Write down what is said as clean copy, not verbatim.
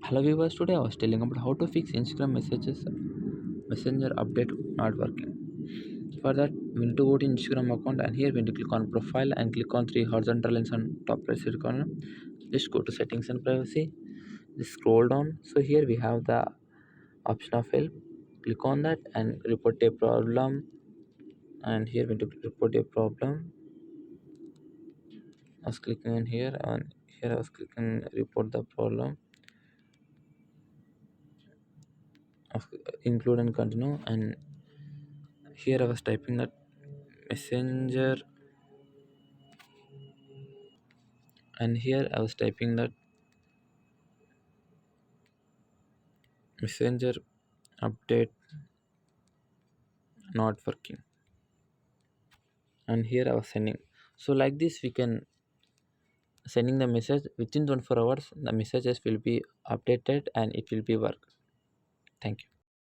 Hello viewers, today I was telling about how to fix Instagram messages messenger update not working. For that, we need to go to Instagram account, and here we need to click on profile and click on three horizontal lines on top right side corner. Just go to settings and privacy. Just scroll down. So here we have the option of help. Click on that and report a problem. And here we need to report a problem. I was clicking on here, and here I was clicking report the problem. Include and continue, and here I was typing that messenger, and here I was typing that messenger update not working, and here I was sending. So like this we can sending the message within 24 hours. The messages will be updated and it will be work. Thank you.